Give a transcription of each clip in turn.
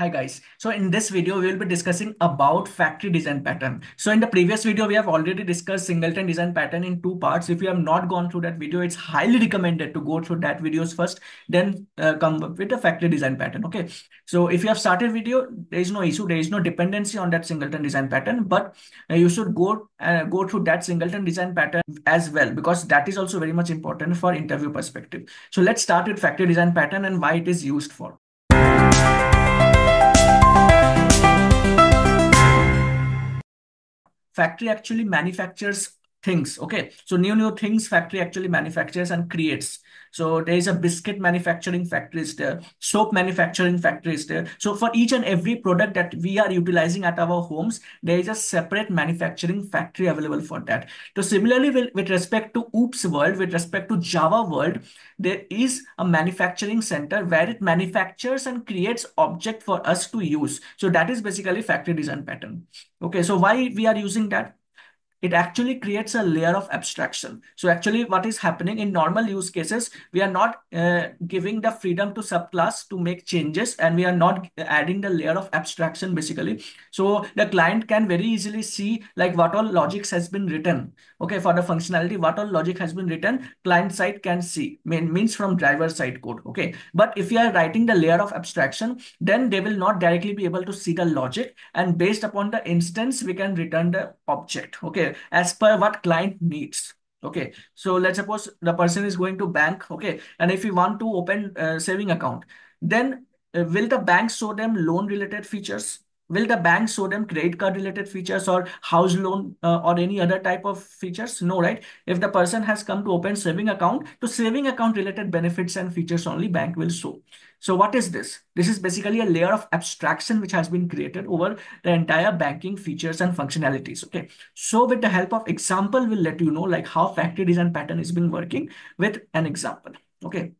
Hi guys. So in this video, we will be discussing about factory design pattern. So in the previous video, we have already discussed singleton design pattern in two parts. If you have not gone through that video, it's highly recommended to go through that videos first, then come up with the factory design pattern. Okay. So if you have started video, there is no issue. There is no dependency on that singleton design pattern, but you should go through that singleton design pattern as well, because that is also very much important for interview perspective. So let's start with factory design pattern and why it is used for. Factory actually manufactures things. Okay, so new things factory actually manufactures and creates. So there is a biscuit manufacturing factory is there, soap manufacturing factory is there. So for each and every product that we are utilizing at our homes, there is a separate manufacturing factory available for that. So similarly, with respect to oops world, with respect to java world, there is a manufacturing center where it manufactures and creates object for us to use. So that is basically factory design pattern. Okay, so why we are using that? It actually creates a layer of abstraction. So actually what is happening in normal use cases, we are not giving the freedom to subclass to make changes, and we are not adding the layer of abstraction basically. So the client can very easily see like what all logics has been written. Okay, for the functionality, what all logic has been written, client side can see, means from driver side code. Okay, but if you are writing the layer of abstraction, then they will not directly be able to see the logic, and based upon the instance we can return the object, okay, as per what client needs. Okay, so let's suppose the person is going to bank, okay, and if you want to open a saving account, then will the bank show them loan related features? Will the bank show them credit card related features or house loan or any other type of features? No, right? If the person has come to open saving account, to saving account related benefits and features only bank will show. So what is this? This is basically a layer of abstraction which has been created over the entire banking features and functionalities. Okay. So with the help of example, we'll let you know like how factory design pattern is being working with an example. Okay.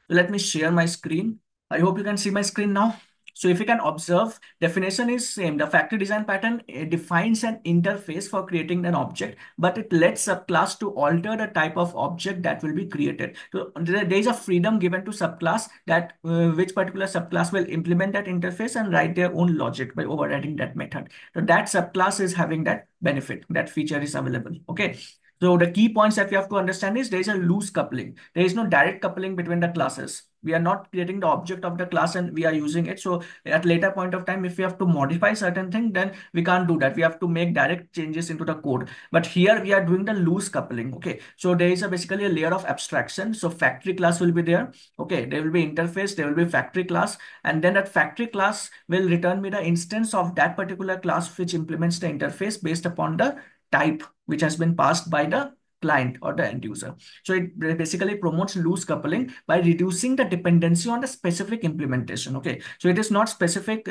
Let me share my screen. I hope you can see my screen now. So if you can observe, definition is same. The factory design pattern defines an interface for creating an object, but it lets subclass to alter the type of object that will be created. So there is a freedom given to subclass that which particular subclass will implement that interface and write their own logic by overriding that method. So that subclass is having that benefit, that feature is available. Okay. So the key points that we have to understand is there is a loose coupling. There is no direct coupling between the classes. We are not creating the object of the class and we are using it. So at later point of time, if we have to modify certain thing, then we can't do that. We have to make direct changes into the code. But here we are doing the loose coupling. Okay. So there is basically a layer of abstraction. So factory class will be there. Okay. There will be interface. There will be factory class. And then that factory class will return me the instance of that particular class which implements the interface based upon the type which has been passed by the client or the end user. So it basically promotes loose coupling by reducing the dependency on the specific implementation. Okay, so it is not specific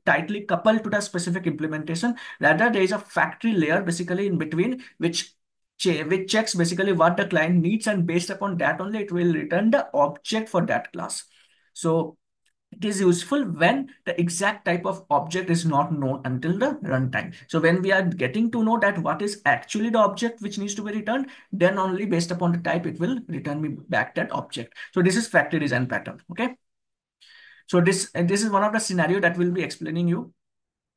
tightly coupled to the specific implementation. Rather, there is a factory layer basically in between which checks basically what the client needs, and based upon that only it will return the object for that class. So it is useful when the exact type of object is not known until the runtime. So when we are getting to know that what is actually the object which needs to be returned, then only based upon the type, it will return me back that object. So this is factory design pattern. Okay. So this is one of the scenario that we'll be explaining you.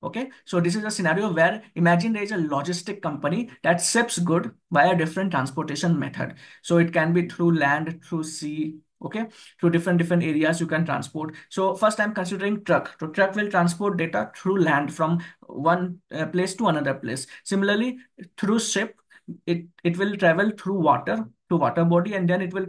Okay, so this is a scenario where imagine there is a logistic company that ships good via different transportation method. So it can be through land, through sea, okay, through different areas you can transport. So first I'm considering truck. So truck will transport data through land from one place to another place. Similarly, through ship, it will travel through water to water body, and then it will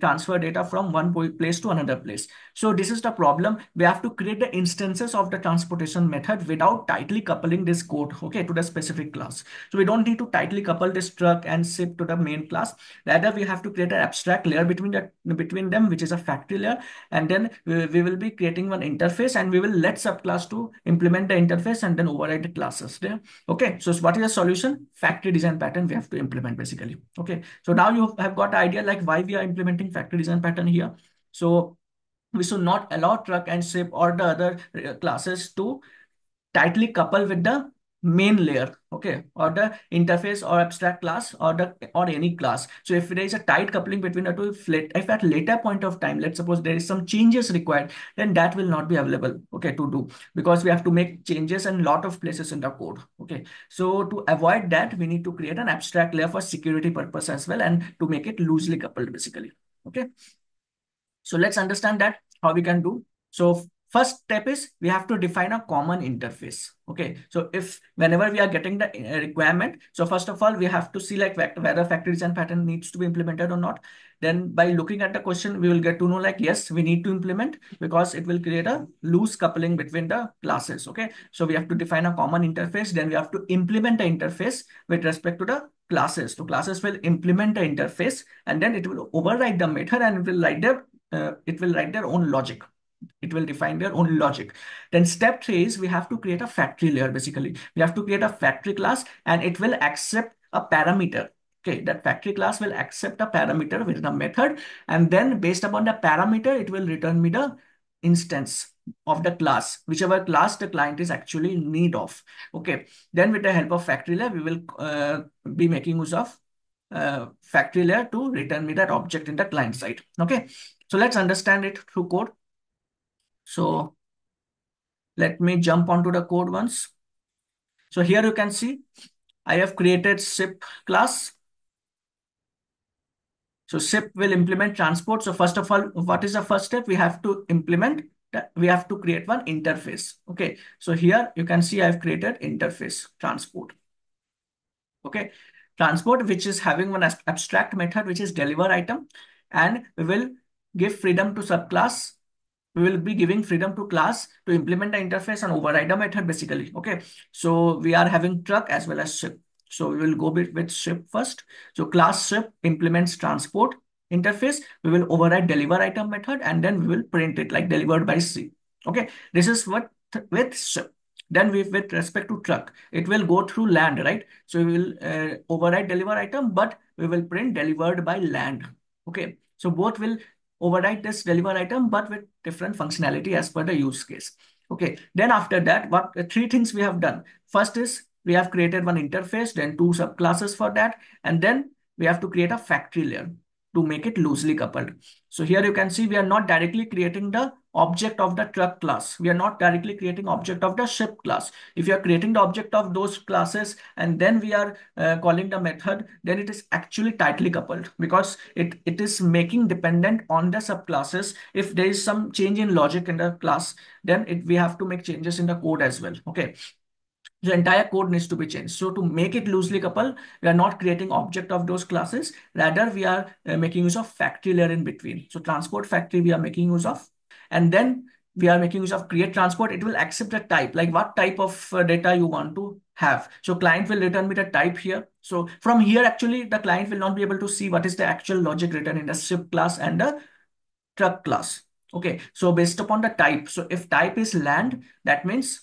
transfer data from one place to another place. So this is the problem. We have to create the instances of the transportation method without tightly coupling this code, okay, to the specific class. So we don't need to tightly couple this truck and ship to the main class. Rather, we have to create an abstract layer between them, which is a factory layer, and then we will be creating one interface, and we will let subclass to implement the interface and then override the classes there. Okay, so what is the solution? Factory design pattern we have to implement basically. Okay, so now you have got idea like why we are implementing factory design pattern here. So we should not allow truck and ship or the other classes to tightly couple with the main layer, okay, or the interface or abstract class or the or any class. So if there is a tight coupling between the two, if at later point of time, let's suppose there is some changes required, then that will not be available, okay, to do, because we have to make changes in lot of places in the code. Okay, so to avoid that, we need to create an abstract layer for security purpose as well, and to make it loosely coupled basically. Okay, so let's understand that how we can do. So first step is we have to define a common interface. Okay. So if whenever we are getting the requirement, so first of all, we have to see like whether factory design pattern needs to be implemented or not. Then by looking at the question, we will get to know like, yes, we need to implement because it will create a loose coupling between the classes. Okay. So we have to define a common interface. Then we have to implement the interface with respect to the classes. So classes will implement the interface and then it will override the method and it will write their own logic. It will define their own logic. Then step 3 is we have to create a factory layer. Basically, we have to create a factory class and it will accept a parameter. Okay, that factory class will accept a parameter with the method, and then based upon the parameter, it will return me the instance of the class, whichever class the client is actually in need of. Okay, then with the help of factory layer, we will be making use of factory layer to return me that object in the client side. Okay, so let's understand it through code. So let me jump onto the code once. So here you can see I have created ship class. So ship will implement transport. So first of all, what is the first step? We have to implement that. We have to create one interface. Okay. So here you can see I've created interface transport. Okay. Transport, which is having one abstract method, which is deliver item. And we will give freedom to subclass. We will be giving freedom to class to implement the interface and override the method basically. Okay. So we are having truck as well as ship. So we will go with ship first. So class ship implements transport interface. We will override deliver item method and then we will print it like delivered by C. Okay. This is what with ship. Then with respect to truck, it will go through land, right? So we will override deliver item, but we will print delivered by land. Okay. So both will override this deliver item, but with different functionality as per the use case. Okay. Then after that, what three things we have done. First is we have created one interface, then two subclasses for that, and then we have to create a factory layer to make it loosely coupled. So here you can see we are not directly creating the object of the truck class. We are not directly creating object of the ship class. If you are creating the object of those classes and then we are calling the method, then it is actually tightly coupled because it is making dependent on the subclasses. If there is some change in logic in the class, then we have to make changes in the code as well. Okay. The entire code needs to be changed. So to make it loosely coupled, we are not creating object of those classes. Rather, we are making use of factory layer in between. So transport factory we are making use of, and then we are making use of create transport. It will accept a type, like what type of data you want to have. So client will return me the type here. So from here, actually, the client will not be able to see what is the actual logic written in the ship class and the truck class. Okay, so based upon the type. So if type is land, that means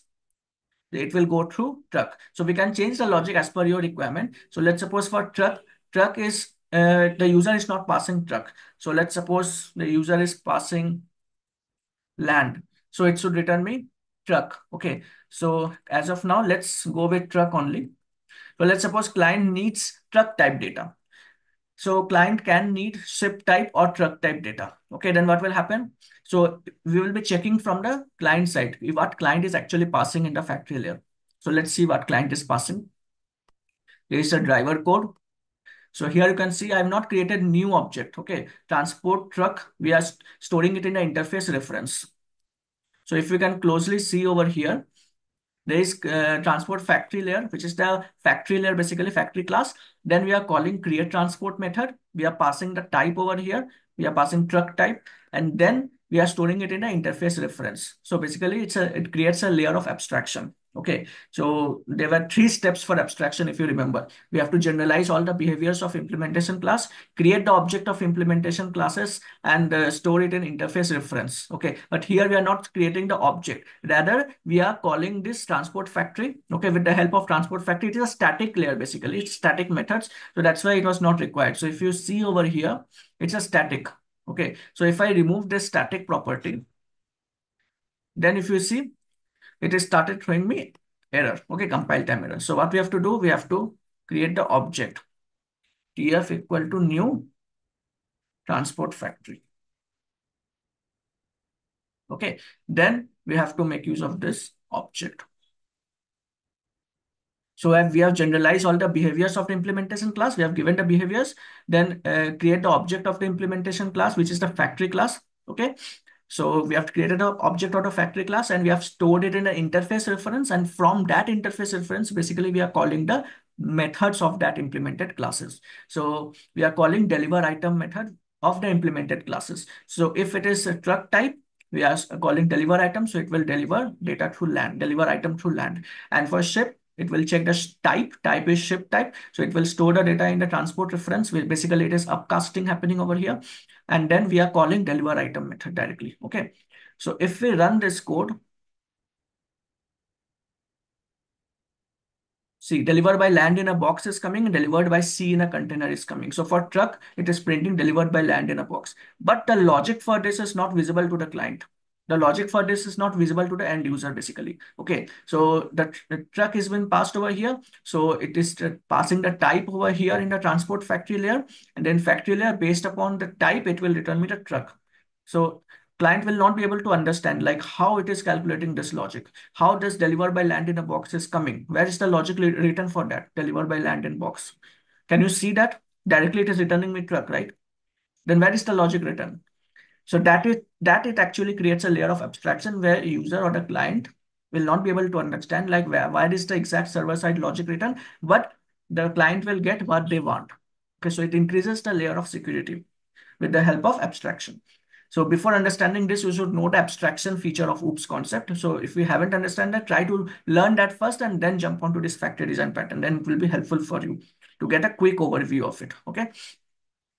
it will go through truck. So we can change the logic as per your requirement. So let's suppose for truck is the user is not passing truck. So let's suppose the user is passing land. So it should return me truck. Okay. So as of now, let's go with truck only. So let's suppose client needs truck type data. So client can need ship type or truck type data. Okay, then what will happen? So we will be checking from the client side what client is actually passing in the factory layer. So let's see what client is passing. There is a driver code. So here you can see I have not created new object. Okay, transport truck, we are storing it in the interface reference. So if you can closely see over here, there is transport factory layer, which is the factory layer, basically factory class. Then we are calling create transport method. We are passing the type over here. We are passing truck type, and then we are storing it in an interface reference. So basically it creates a layer of abstraction. Okay, so there were three steps for abstraction. If you remember, we have to generalize all the behaviors of implementation class, create the object of implementation classes, and store it in interface reference. Okay, but here we are not creating the object. Rather, we are calling this transport factory. Okay, with the help of transport factory, it is a static layer basically. It's static methods. So that's why it was not required. So if you see over here, it's a static. Okay, so if I remove this static property, then if you see, it is started showing me error. Okay, compile time error. So what we have to do, we have to create the object tf equal to new transport factory. Okay, then we have to make use of this object. So if we have generalized all the behaviors of the implementation class, we have given the behaviors, then create the object of the implementation class, which is the factory class. Okay. So we have created an object out of factory class and we have stored it in an interface reference. And from that interface reference, basically we are calling the methods of that implemented classes. So we are calling deliver item method of the implemented classes. So if it is a truck type, we are calling deliver item. So it will deliver data through land, deliver item through land. And for ship, it will check the type is ship type. So it will store the data in the transport reference, where basically it is upcasting happening over here. And then we are calling deliver item method directly. Okay. So if we run this code, see, delivered by land in a box is coming, and delivered by sea in a container is coming. So for truck, it is printing delivered by land in a box. But the logic for this is not visible to the client. The logic for this is not visible to the end user, basically. Okay, so the truck has been passed over here. So it is passing the type over here in the transport factory layer. And then factory layer, based upon the type, it will return me the truck. So client will not be able to understand like how it is calculating this logic. How does deliver by land in a box is coming? Where is the logic written for that? Deliver by land in box. Can you see that? Directly it is returning me truck, right? Then where is the logic written? So that it actually creates a layer of abstraction where user or the client will not be able to understand like why is the exact server side logic written, but the client will get what they want. Okay, so it increases the layer of security with the help of abstraction. So before understanding this, you should know the abstraction feature of OOPS concept. So if you haven't understand that, try to learn that first and then jump onto this factory design pattern. Then it will be helpful for you to get a quick overview of it. Okay.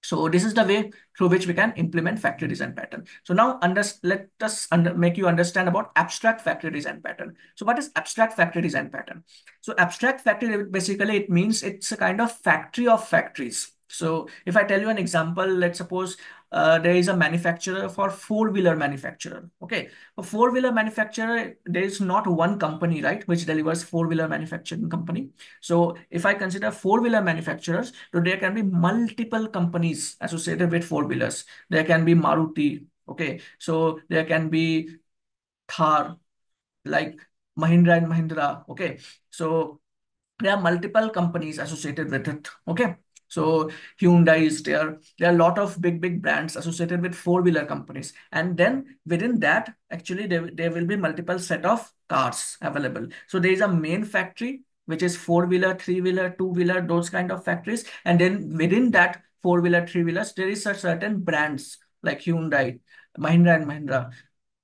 So this is the way through which we can implement factory design pattern. So now let us make you understand about abstract factory design pattern. So what is abstract factory design pattern? So abstract factory, basically it means it's a kind of factory of factories. So if I tell you an example, let's suppose there is a manufacturer for four-wheeler manufacturer. Okay, a four-wheeler manufacturer, there is not one company, right, which delivers four-wheeler manufacturing company. So if I consider four-wheeler manufacturers, so there can be multiple companies associated with four-wheelers. There can be Maruti. Okay, so there can be Thar, like Mahindra and Mahindra. Okay, so there are multiple companies associated with it. Okay. So Hyundai is there. There are a lot of big brands associated with four-wheeler companies. And then within that, actually, there will be multiple set of cars available. So there is a main factory, which is four-wheeler, three-wheeler, two-wheeler, those kind of factories. And then within that four-wheeler, three-wheelers, there is a certain brands like Hyundai, Mahindra and Mahindra.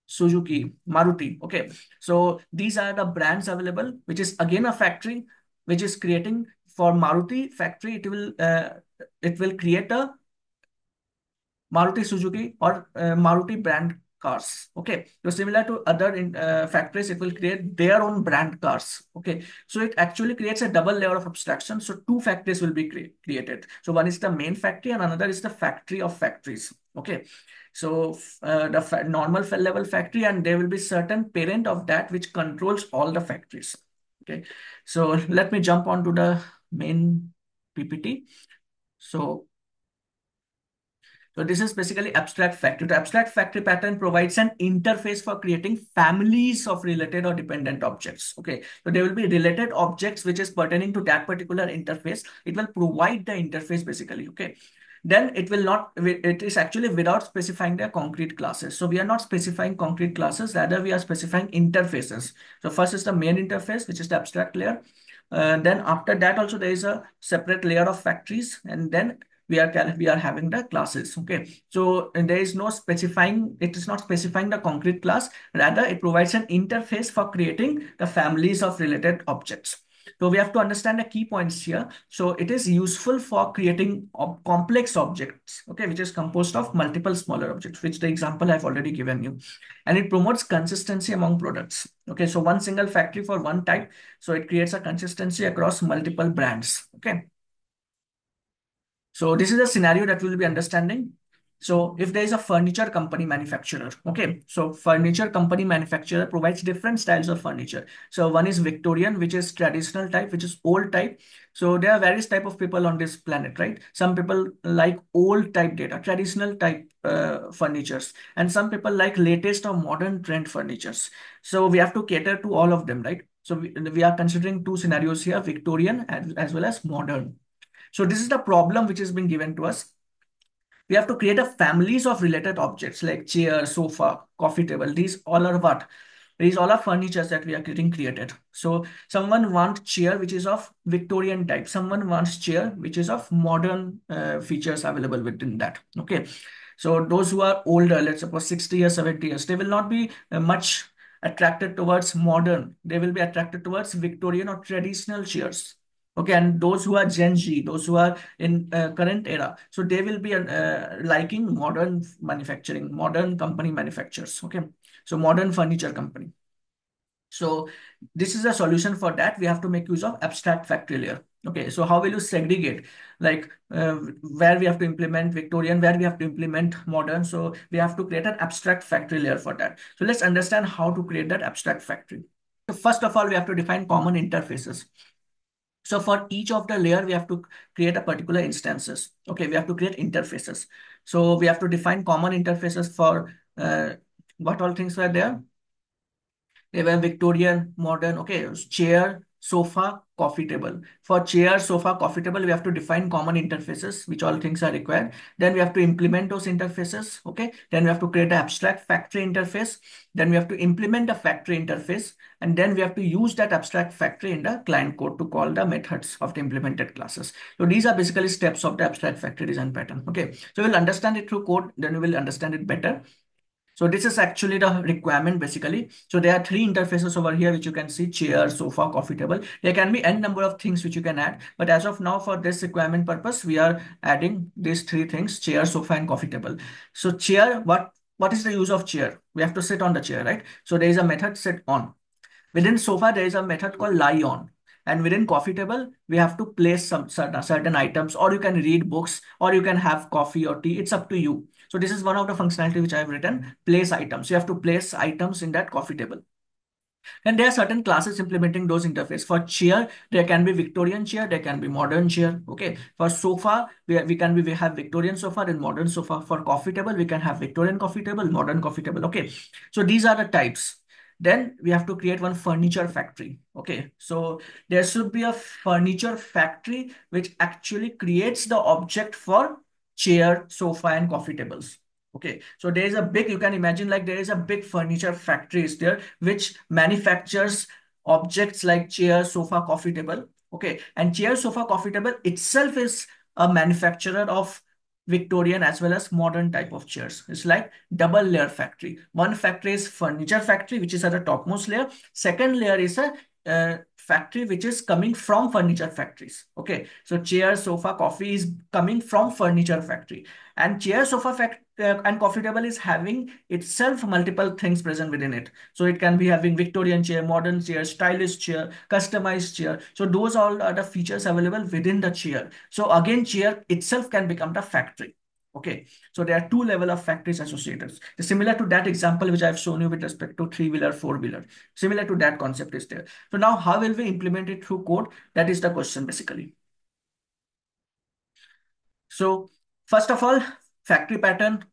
Suzuki, Maruti. Okay. So these are the brands available, which is again a factory, which is creating for Maruti factory. It will create a Maruti Suzuki or Maruti brand cars. Okay. So similar to other factories, it will create their own brand cars. Okay. So it actually creates a double layer of abstraction. So two factories will be created. So one is the main factory and another is the factory of factories. Okay. So the normal level factory, and there will be certain parent of that which controls all the factories. Okay. So let me jump on to the main PPT. So this is basically abstract factory. The abstract factory pattern provides an interface for creating families of related or dependent objects. Okay, so there will be related objects which is pertaining to that particular interface. It will provide the interface basically. Okay, then it will not. It is actually without specifying the concrete classes. So we are not specifying concrete classes. Rather, we are specifying interfaces. So first is the main interface, which is the abstract layer. Then after that also there is a separate layer of factories, and then we are having the classes. Okay, so there is no specifying, it is not specifying the concrete class. Rather, it provides an interface for creating the families of related objects. So we have to understand the key points here. So it is useful for creating complex objects, okay, which is composed of multiple smaller objects, which the example I've already given you. And it promotes consistency among products. Okay, so one single factory for one type, so it creates a consistency across multiple brands. Okay. So this is a scenario that we'll be understanding. So if there is a furniture company manufacturer, okay, so furniture company manufacturer provides different styles of furniture. So one is Victorian, which is traditional type, which is old type. So there are various type of people on this planet, right? Some people like old type data, traditional type furnitures, and some people like latest or modern trend furnitures. So we have to cater to all of them, right? So we are considering two scenarios here, Victorian as well as modern. So this is the problem which has been given to us. We have to create a families of related objects like chair, sofa, coffee table. These all are what? These all are furnitures that we are getting created. So someone wants chair which is of Victorian type. Someone wants chair which is of modern features available within that. Okay. So those who are older, let's suppose 60 years, 70 years, they will not be much attracted towards modern. They will be attracted towards Victorian or traditional chairs. Okay, and those who are Gen Z, those who are in current era, so they will be liking modern manufacturing, modern company manufacturers. Okay, so modern furniture company. So this is a solution for that. We have to make use of abstract factory layer. Okay, so how will you segregate, like where we have to implement Victorian, where we have to implement modern? So we have to create an abstract factory layer for that. So let's understand how to create that abstract factory. So first of all, we have to define common interfaces. So for each of the layer, we have to create a particular instances. Okay, we have to create interfaces. So we have to define common interfaces for what all things were there. They were Victorian, modern, okay, chair, sofa, coffee table. For chair, sofa, coffee table, we have to define common interfaces, which all things are required. Then we have to implement those interfaces, okay? Then we have to create an abstract factory interface. Then we have to implement a factory interface. And then we have to use that abstract factory in the client code to call the methods of the implemented classes. So these are basically steps of the abstract factory design pattern, okay? So we'll understand it through code, then we will understand it better. So this is actually the requirement basically. So there are three interfaces over here, which you can see: chair, sofa, coffee table. There can be n number of things which you can add. But as of now, for this requirement purpose, we are adding these three things: chair, sofa, and coffee table. So chair, what is the use of chair? We have to sit on the chair, right? So there is a method sit on. Within sofa, there is a method called lie on. And within coffee table, we have to place some certain items, or you can read books, or you can have coffee or tea. It's up to you. So this is one of the functionality which I have written, place items. You have to place items in that coffee table. And there are certain classes implementing those interface. For chair, there can be Victorian chair, there can be modern chair. Okay. For sofa, we have Victorian sofa and modern sofa. For coffee table, we can have Victorian coffee table, modern coffee table. Okay. So these are the types. Then we have to create one furniture factory. Okay. So there should be a furniture factory which actually creates the object for chair, sofa, and coffee tables. Okay, so there is a big, you can imagine like there is a big furniture factory is there, which manufactures objects like chair, sofa, coffee table. Okay, and chair, sofa, coffee table itself is a manufacturer of Victorian as well as modern type of chairs. It's like double layer factory. One factory is furniture factory, which is at the topmost layer. Second layer is a factory which is coming from furniture factories. Okay, so chair, sofa, coffee is coming from furniture factory, and chair, sofa, and coffee table is having itself multiple things present within it. So it can be having Victorian chair, modern chair, stylish chair, customized chair. So those all are the features available within the chair. So again, chair itself can become the factory. Okay, so there are two level of factories associated. Similar to that example which I've shown you with respect to three-wheeler, four-wheeler. Similar to that concept is there. So now how will we implement it through code? That is the question basically. So first of all, factory pattern.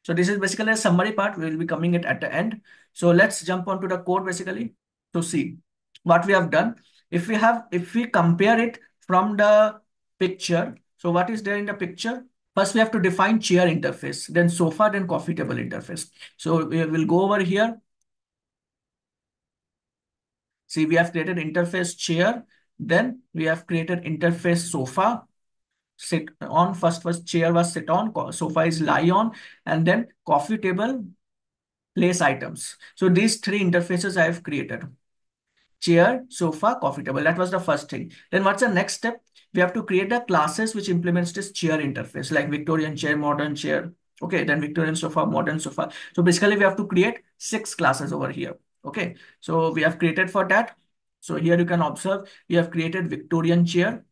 So this is basically a summary part. We will be coming it at the end. So let's jump onto the code basically. So see what we have done. If we compare it from the picture, so what is there in the picture? First, we have to define chair interface, then sofa, then coffee table interface. So we will go over here. See, we have created interface chair, then we have created interface sofa. Sit on, first chair was sit on, sofa is lie on, and then coffee table, place items. So these three interfaces I have created: chair, sofa, coffee table. That was the first thing. Then what's the next step? We have to create the classes which implements this chair interface, like Victorian chair, modern chair. Okay, then Victorian sofa, modern sofa. So basically we have to create 6 classes over here. Okay, so we have created for that. So here you can observe we have created Victorian chair,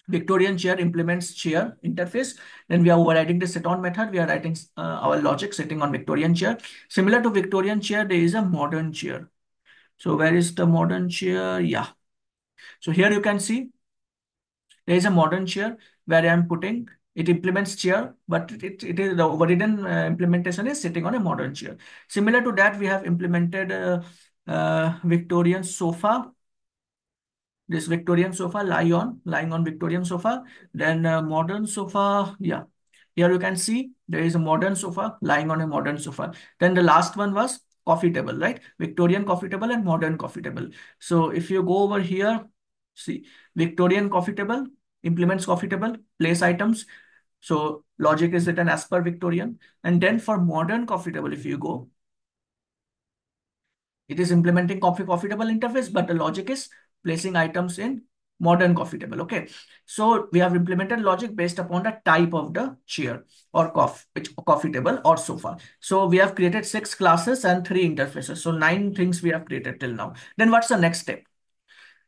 Victorian chair implements chair interface. Then we are overriding the sit on method. We are writing our logic sitting on Victorian chair. Similar to Victorian chair, there is a modern chair. So where is the modern chair? Yeah. So here you can see there is a modern chair where I am putting, it implements chair, but it is the overridden implementation is sitting on a modern chair. Similar to that, we have implemented Victorian sofa. This Victorian sofa lying on Victorian sofa. Then modern sofa, yeah. Here you can see there is a modern sofa lying on a modern sofa. Then the last one was coffee table, right? Victorian coffee table and modern coffee table. So if you go over here, see Victorian coffee table implements coffee table, place items. So logic is written as per Victorian. And then for modern coffee table, if you go, it is implementing coffee table interface, but the logic is placing items in modern coffee table. Okay. So we have implemented logic based upon the type of the chair or coffee table or sofa. So we have created 6 classes and 3 interfaces. So 9 things we have created till now. Then what's the next step?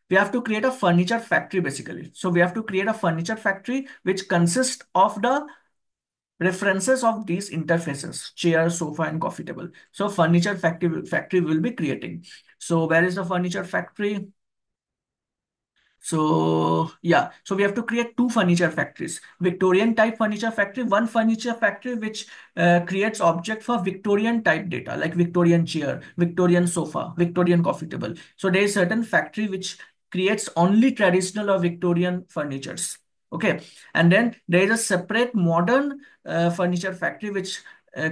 We have to create a furniture factory basically. So we have to create a furniture factory which consists of the references of these interfaces, chair, sofa, and coffee table. So furniture factory will be creating. So where is the furniture factory? So yeah, so we have to create 2 furniture factories. Victorian type furniture factory, one furniture factory which creates object for Victorian type data like Victorian chair, Victorian sofa, Victorian coffee table. So there is certain factory which creates only traditional or Victorian furnitures. Okay, and then there is a separate modern furniture factory which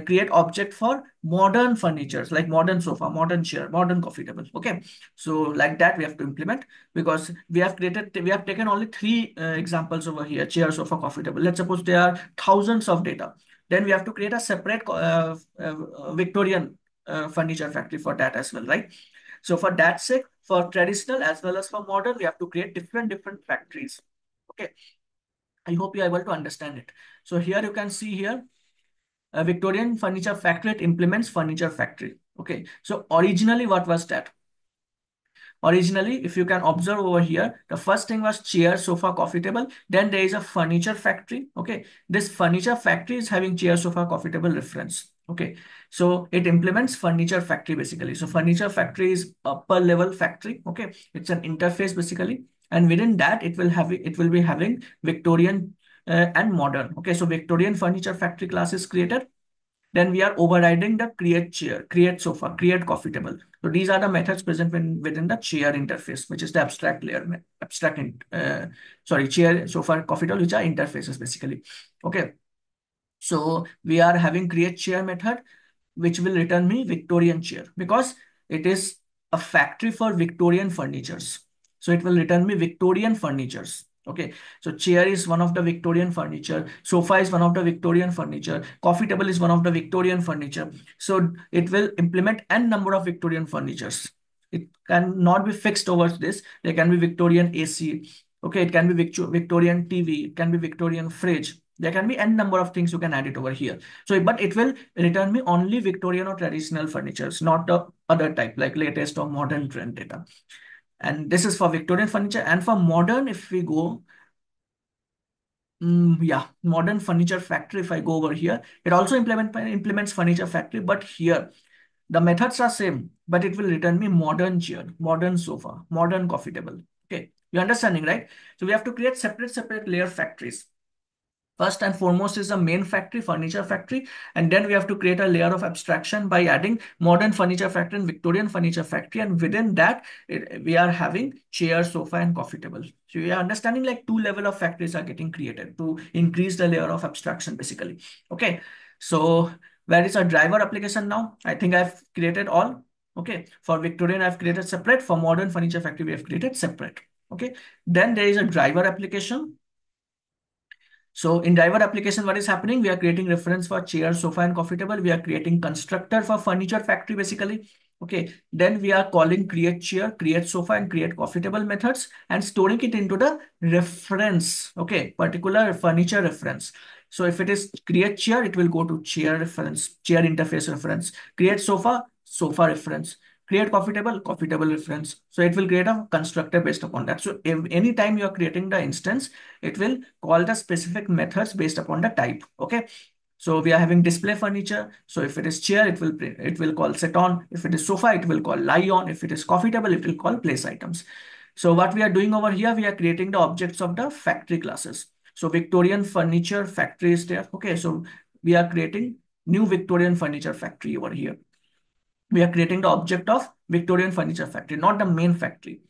create object for modern furnitures like modern sofa, modern chair, modern coffee table. Okay, so like that we have to implement because we have taken only 3 examples over here: chair, sofa, coffee table. Let's suppose there are thousands of data. Then we have to create a separate Victorian furniture factory for that as well, right? So for that sake, for traditional as well as for modern, we have to create different factories. Okay, I hope you are able to understand it. So here you can see here a Victorian furniture factory, it implements furniture factory. Okay, so originally what was that? Originally, if you can observe over here, the first thing was chair, sofa, coffee table. Then there is a furniture factory. Okay. This furniture factory is having chair, sofa, coffee table reference. Okay. So it implements furniture factory basically. So furniture factory is upper level factory. Okay. It's an interface basically. And within that, it will be having Victorian and modern. Okay. So Victorian furniture factory class is created. Then we are overriding the create chair, create sofa, create coffee table. So these are the methods present within the chair interface, which is the abstract layer, chair, sofa, coffee table, which are interfaces basically. Okay. So we are having create chair method, which will return me Victorian chair because it is a factory for Victorian furnitures. So it will return me Victorian furnitures. Okay, so chair is one of the Victorian furniture, sofa is one of the Victorian furniture, coffee table is one of the Victorian furniture. So it will implement n number of Victorian furnitures. It cannot be fixed over this. There can be Victorian AC. Okay, it can be Victorian TV. It can be Victorian fridge. There can be n number of things you can add it over here. So, but it will return me only Victorian or traditional furnitures, not the other type like latest or modern trend data. And this is for Victorian furniture. And for modern, if we go, yeah, modern furniture factory, if I go over here, it also implements furniture factory, but here the methods are same, but it will return me modern chair, modern sofa, modern coffee table. Okay, you're understanding, right? So we have to create separate layer factories. First and foremost is the main factory, furniture factory, and then we have to create a layer of abstraction by adding modern furniture factory and Victorian furniture factory, and within that we are having chair, sofa, and coffee table. So we are understanding like 2 level of factories are getting created to increase the layer of abstraction basically. Okay, so where is our driver application now? I think I've created all. Okay, for Victorian I've created separate. For modern furniture factory we have created separate. Okay, then there is a driver application. So in driver application, what is happening? We are creating reference for chair, sofa, and coffee table. We are creating constructor for furniture factory, basically. Okay. Then we are calling create chair, create sofa, and create coffee table methods and storing it into the reference. Okay. Particular furniture reference. So if it is create chair, it will go to chair reference, chair interface reference, create sofa, sofa reference, Create coffee table reference. So it will create a constructor based upon that. So if anytime you are creating the instance, it will call the specific methods based upon the type. Okay. So we are having display furniture. So if it is chair, it will call sit on. If it is sofa, it will call lie on. If it is coffee table, it will call place items. So what we are doing over here, we are creating the objects of the factory classes. So Victorian furniture factory is there. Okay, so we are creating new Victorian furniture factory over here. We are creating the object of Victorian furniture factory, not the main factory,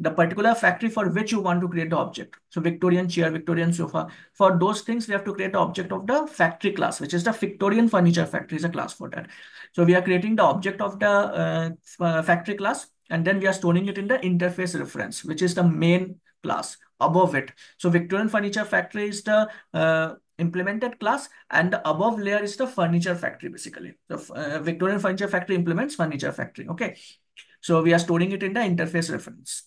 the particular factory for which you want to create the object. So Victorian chair, Victorian sofa, for those things, we have to create the object of the factory class, which is the Victorian furniture factory is a class for that. So we are creating the object of the factory class, and then we are storing it in the interface reference, which is the main class above it. So Victorian furniture factory is the implemented class, and the above layer is the furniture factory basically. The Victorian furniture factory implements furniture factory. Okay. So we are storing it in the interface reference.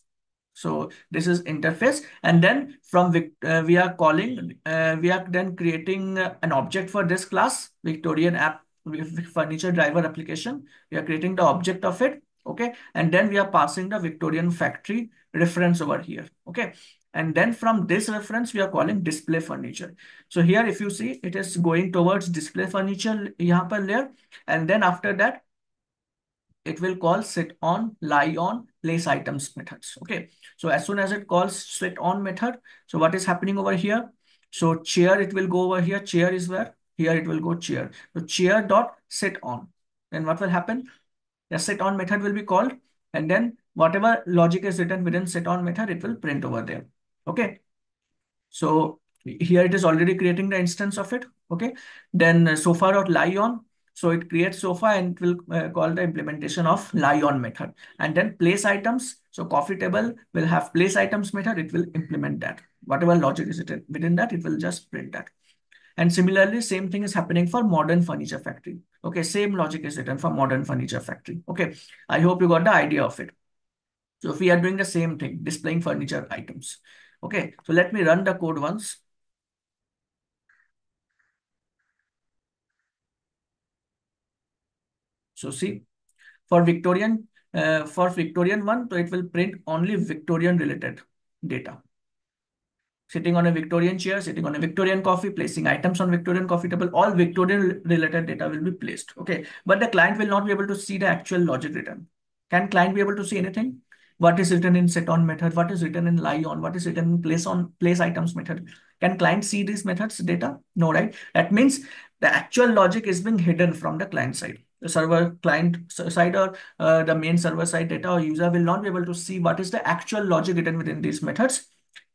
So this is interface, and then from we are calling, we are then creating an object for this class, Victorian app furniture driver application. We are creating the object of it, okay, and then we are passing the Victorian factory reference over here, okay, and then from this reference we are calling display furniture. So here, if you see, it is going towards display furniture यहाँ पर layer, and then after that it will call sit on, lie on, place items methods. Okay. So as soon as it calls sit on method, so what is happening over here? So chair, it will go over here. Chair is where? Here it will go chair. So chair dot sit on. Then what will happen? The sit on method will be called, and then whatever logic is written within sit on method, it will print over there. Okay. So here it is already creating the instance of it. Okay. Then sofa dot lie on. So it creates sofa and it will call the implementation of lie on method. And then place items. So coffee table will have place items method. It will implement that. Whatever logic is within that, it will just print that. And similarly, same thing is happening for modern furniture factory. Okay. Same logic is written for modern furniture factory. Okay. I hope you got the idea of it. So if we are doing the same thing, displaying furniture items. Okay. So let me run the code once. So see, for Victorian one, so it will print only Victorian related data. Sitting on a Victorian chair, sitting on a Victorian coffee, placing items on Victorian coffee table, all Victorian related data will be placed. Okay. But the client will not be able to see the actual logic written. Can client be able to see anything? What is written in sit on method? What is written in lie on? What is written in place items method? Can client see these methods data? No, right? That means the actual logic is being hidden from the client side. The server client side, or the main server side data or user will not be able to see what is the actual logic written within these methods.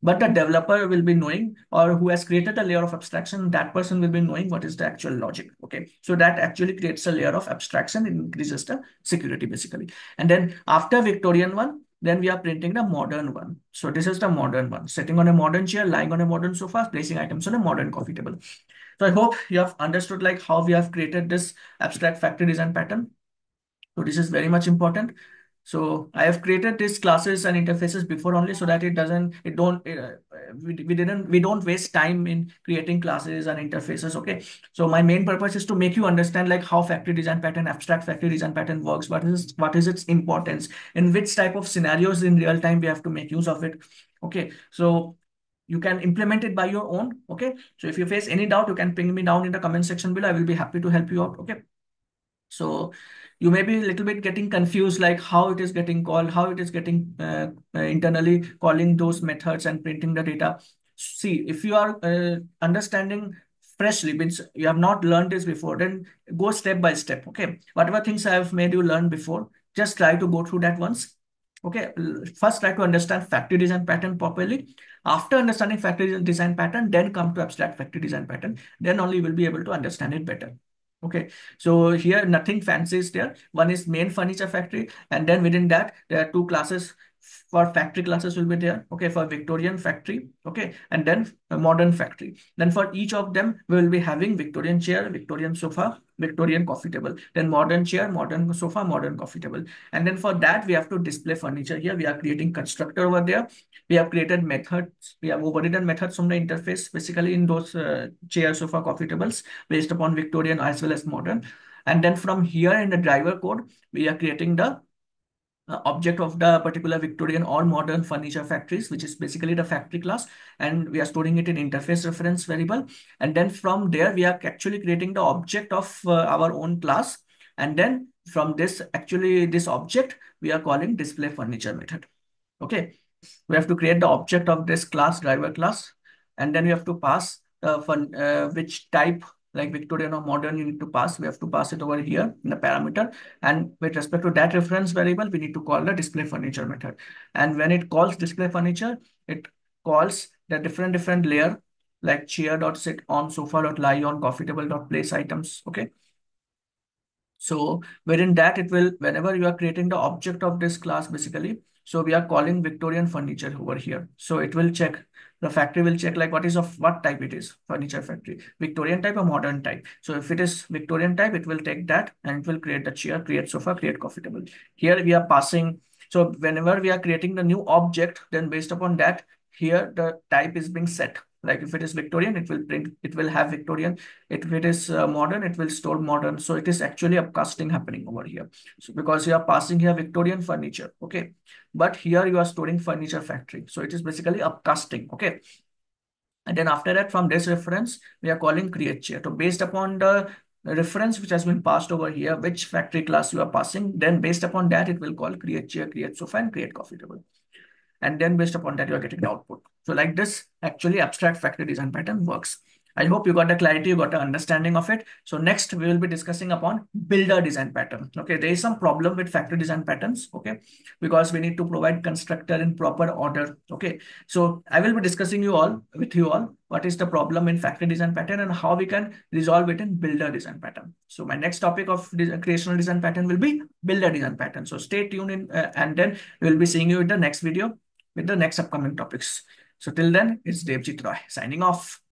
But the developer will be knowing, or who has created a layer of abstraction, that person will be knowing what is the actual logic. Okay. So that actually creates a layer of abstraction and increases the security basically. And then after Victorian one, then we are printing the modern one. So this is the modern one, sitting on a modern chair, lying on a modern sofa, placing items on a modern coffee table. So I hope you have understood like how we have created this abstract factory design pattern. So this is very much important. So I have created these classes and interfaces before only, so that we don't waste time in creating classes and interfaces. Okay. So my main purpose is to make you understand like how factory design pattern, abstract factory design pattern works. What is its importance, in which type of scenarios in real time we have to make use of it. Okay. So you can implement it by your own. Okay. So if you face any doubt, you can ping me down in the comment section below. I will be happy to help you out. Okay. So you may be a little bit getting confused, like how it is getting called, how it is getting internally calling those methods and printing the data. See, if you are understanding freshly, means you have not learned this before, then go step by step. Okay. Whatever things I have made you learn before, just try to go through that once. Okay. First, try to understand factory design pattern properly. After understanding factory design pattern, then come to abstract factory design pattern. Then only you will be able to understand it better. Okay, so here nothing fancy is there. One is main furniture factory, and then within that there are two classes for factory classes will be there. Okay, for Victorian factory. Okay, and then a modern factory. Then for each of them we will be having Victorian chair, Victorian sofa, Victorian coffee table. Then modern chair, modern sofa, modern coffee table. And then for that we have to display furniture. Here we are creating constructor over there. We have created methods. We have overridden methods from the interface basically in those chair, sofa, coffee tables based upon Victorian as well as modern. And then from here in the driver code, we are creating the object of the particular Victorian or modern furniture factories, which is basically the factory class, and we are storing it in interface reference variable. And then from there, we are actually creating the object of our own class. And then from this, actually this object, we are calling display furniture method. Okay, we have to create the object of this class, driver class, and then we have to pass which type, like Victorian or modern, you need to pass. We have to pass it over here in the parameter. And with respect to that reference variable, we need to call the display furniture method. And when it calls display furniture, it calls the different layer, like chair dot sit on, sofa dot lie on, coffee table dot place items. Okay. So within that, it will, whenever you are creating the object of this class, basically, so we are calling Victorian furniture over here. So it will check, the factory will check like what is of what type it is, furniture factory, Victorian type or modern type. So if it is Victorian type, it will take that and it will create the chair, create sofa, create coffee table. Here we are passing. So whenever we are creating the new object, then based upon that, here the type is being set. Like if it is Victorian, it will print, it will have Victorian. If it is modern, it will store modern. So it is actually upcasting happening over here. So because you are passing here Victorian furniture, okay, but here you are storing furniture factory. So it is basically upcasting, okay. And then after that, from this reference, we are calling create chair. So based upon the reference which has been passed over here, which factory class you are passing, then based upon that, it will call create chair, create sofa, and create coffee table. And then based upon that, you are getting the output. So like this, actually abstract factory design pattern works. I hope you got the clarity, you got the understanding of it. So next we will be discussing upon builder design pattern. Okay, there is some problem with factory design patterns, okay, because we need to provide constructor in proper order. Okay, so I will be discussing with you all what is the problem in factory design pattern and how we can resolve it in builder design pattern. So my next topic of creational design pattern will be builder design pattern. So stay tuned in and then we will be seeing you in the next video with the next upcoming topics. So till then, it's Devjit Roy signing off.